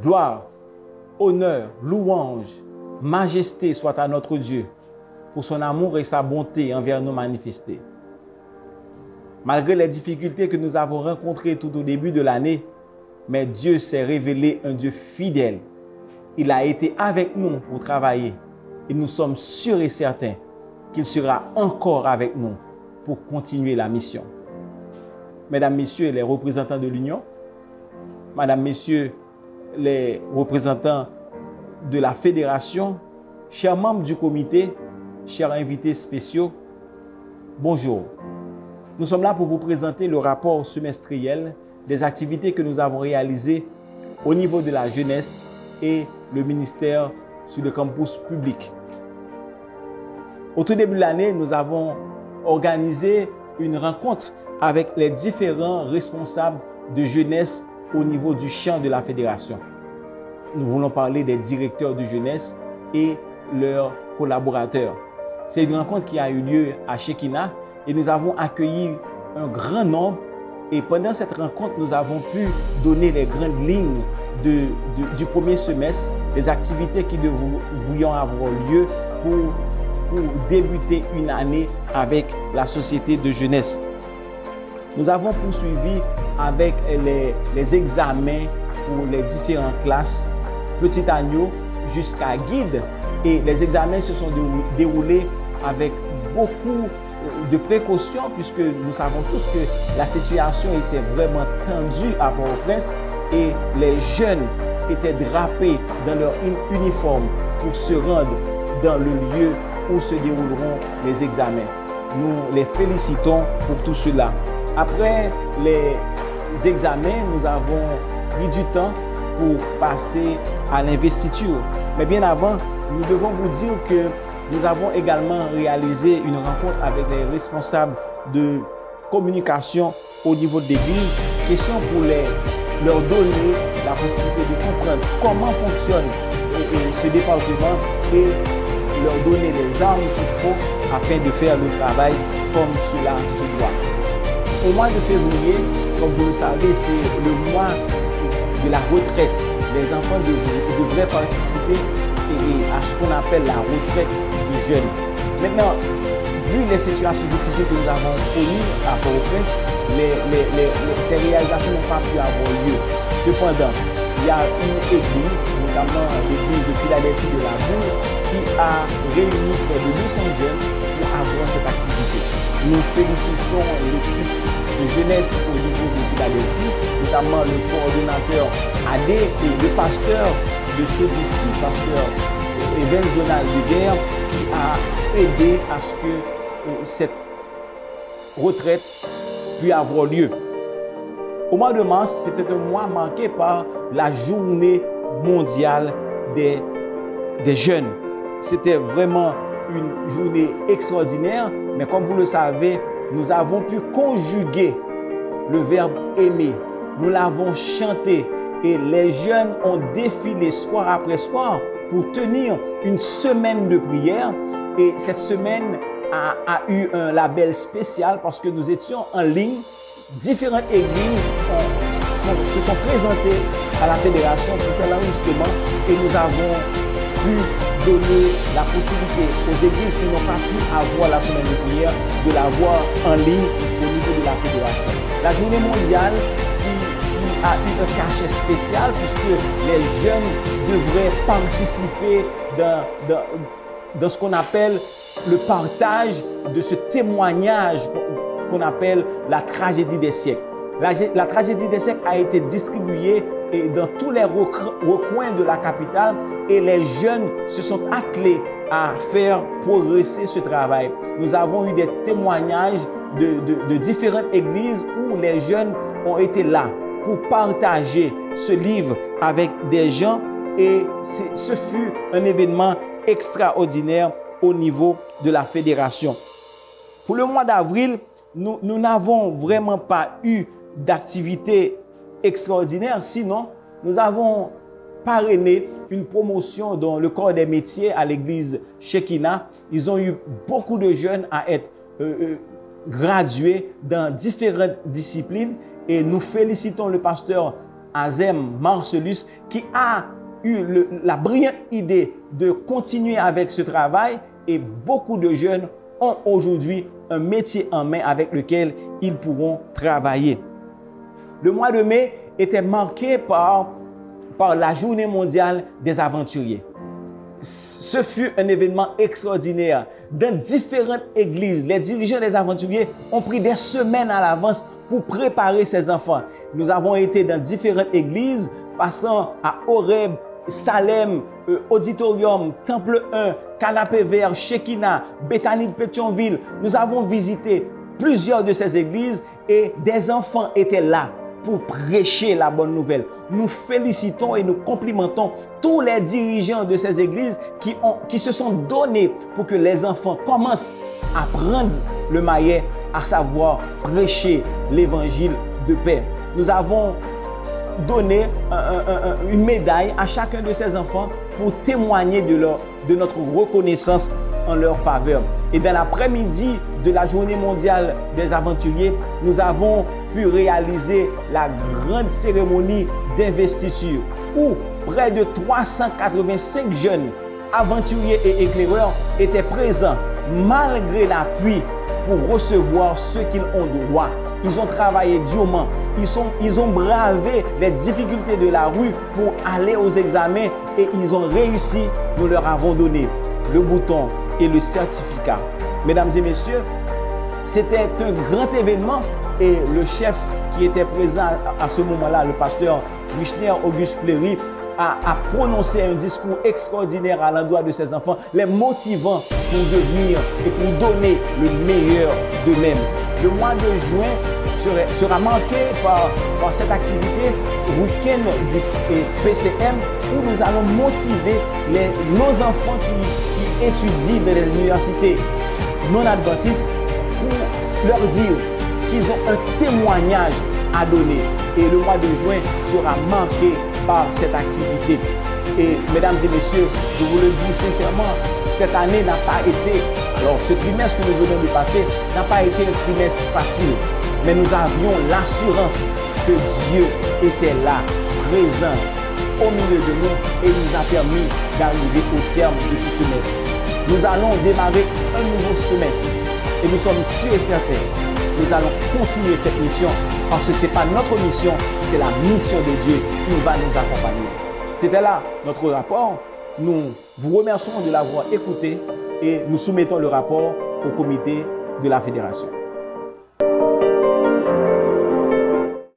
Gloire, honneur, louange, majesté soit à notre Dieu pour son amour et sa bonté envers nous manifestés. Malgré les difficultés que nous avons rencontrées tout au début de l'année, mais Dieu s'est révélé un Dieu fidèle. Il a été avec nous pour travailler et nous sommes sûrs et certains qu'il sera encore avec nous pour continuer la mission. Mesdames, Messieurs les représentants de l'Union, Mesdames, Messieurs les représentants de la Fédération, chers membres du comité, chers invités spéciaux, bonjour. Nous sommes là pour vous présenter le rapport semestriel des activités que nous avons réalisées au niveau de la jeunesse et le ministère sur le campus public. Au tout début de l'année, nous avons organisé une rencontre avec les différents responsables de jeunesse au niveau du champ de la fédération. Nous voulons parler des directeurs de jeunesse et leurs collaborateurs. C'est une rencontre qui a eu lieu à Shekinah et nous avons accueilli un grand nombre. Et pendant cette rencontre, nous avons pu donner les grandes lignes du premier semestre, les activités qui devront avoir lieu pour débuter une année avec la société de jeunesse. Nous avons poursuivi avec les examens pour les différentes classes, Petit Agneau jusqu'à Guide. Et les examens se sont déroulés avec beaucoup de précautions puisque nous savons tous que la situation était vraiment tendue à Port-au-Prince et les jeunes étaient drapés dans leur uniforme pour se rendre dans le lieu où se dérouleront les examens. Nous les félicitons pour tout cela. Après les examens, nous avons pris du temps pour passer à l'investiture. Mais bien avant, nous devons vous dire que nous avons également réalisé une rencontre avec les responsables de communication au niveau de l'Église. Question pour leur donner la possibilité de comprendre comment fonctionne ce département et leur donner les armes qu'il faut afin de faire le travail comme cela se doit. Au mois de février, comme vous le savez, c'est le mois de la retraite. Les enfants devraient participer à ce qu'on appelle la retraite des jeunes. Maintenant, vu les situations difficiles que nous avons connues à Port-au-Prince, ces réalisations n'ont pas pu avoir lieu. Cependant, il y a une église, notamment l'église de Philadelphie de la Bourg, qui a réuni près de 200 jeunes pour avoir cette activité. Nous félicitons l'équipe de jeunesse au niveau de Philadelphie, notamment le coordonnateur Adé et le pasteur de ce district, pasteur Even Donald de Guerre, qui a aidé à ce que cette retraite puisse avoir lieu. Au mois de mars, c'était un mois marqué par la journée mondiale des jeunes. C'était vraiment une journée extraordinaire, mais comme vous le savez, nous avons pu conjuguer le verbe aimer. Nous l'avons chanté et les jeunes ont défilé soir après soir pour tenir une semaine de prière. Et cette semaine a eu un label spécial parce que nous étions en ligne. Différentes églises se sont présentées à la fédération pour faire l'enregistrement et nous avons pu donner la possibilité aux églises qui n'ont pas pu avoir la semaine de prière de l'avoir en ligne au niveau de la fédération. La journée mondiale qui a eu un cachet spécial puisque les jeunes devraient participer dans ce qu'on appelle le partage de ce témoignage qu'on appelle la tragédie des siècles. La tragédie des siècles a été distribuée dans tous les recoins de la capitale et les jeunes se sont attelés à faire progresser ce travail. Nous avons eu des témoignages de différentes églises où les jeunes ont été là pour partager ce livre avec des gens et ce fut un événement extraordinaire au niveau de la fédération. Pour le mois d'avril, nous n'avons vraiment pas eu d'activité extraordinaire, sinon nous avons parrainé une promotion dans le corps des métiers à l'église Shekinah. Ils ont eu beaucoup de jeunes à être gradués dans différentes disciplines et nous félicitons le pasteur Azem Marcellus, qui a eu la brillante idée de continuer avec ce travail, et beaucoup de jeunes ont aujourd'hui un métier en main avec lequel ils pourront travailler. Le mois de mai était marqué par la Journée mondiale des aventuriers. Ce fut un événement extraordinaire. Dans différentes églises, les dirigeants des aventuriers ont pris des semaines à l'avance pour préparer ces enfants. Nous avons été dans différentes églises, passant à Horeb, Salem, Auditorium, Temple 1, Canapé Vert, Shekinah, Bethany de Pétionville. Nous avons visité plusieurs de ces églises et des enfants étaient là pour prêcher la bonne nouvelle. Nous félicitons et nous complimentons tous les dirigeants de ces églises qui se sont donnés pour que les enfants commencent à prendre le maillet, à savoir prêcher l'évangile de paix. Nous avons donné une médaille à chacun de ces enfants pour témoigner de notre reconnaissance en leur faveur. Et dans l'après-midi de la Journée mondiale des aventuriers, nous avons pu réaliser la grande cérémonie d'investiture où près de 385 jeunes aventuriers et éclaireurs étaient présents malgré la pluie pour recevoir ce qu'ils ont droit. Ils ont travaillé durement, ils ont bravé les difficultés de la rue pour aller aux examens et ils ont réussi. Nous leur avons donné le bouton et le certificat. Mesdames et messieurs, c'était un grand événement et le chef qui était présent à ce moment-là, le pasteur Wichner Auguste Fleury, a prononcé un discours extraordinaire à l'endroit de ses enfants, les motivant pour devenir et pour donner le meilleur d'eux-mêmes. Le mois de juin sera marqué par cette activité week-end du PCM où nous allons motiver nos enfants qui étudient dans les universités non adventistes pour leur dire qu'ils ont un témoignage à donner. Et le mois de juin sera marqué par cette activité. Et mesdames et messieurs, je vous le dis sincèrement, cette année n'a pas été, alors ce trimestre que nous venons de passer n'a pas été un trimestre facile, mais nous avions l'assurance que Dieu était là, présent au milieu de nous et nous a permis d'arriver au terme de ce semestre. Nous allons démarrer un nouveau semestre et nous sommes sûrs et certains, nous allons continuer cette mission parce que ce n'est pas notre mission, c'est la mission de Dieu qui va nous accompagner. C'était là notre rapport. Nous vous remercions de l'avoir écouté et nous soumettons le rapport au comité de la fédération.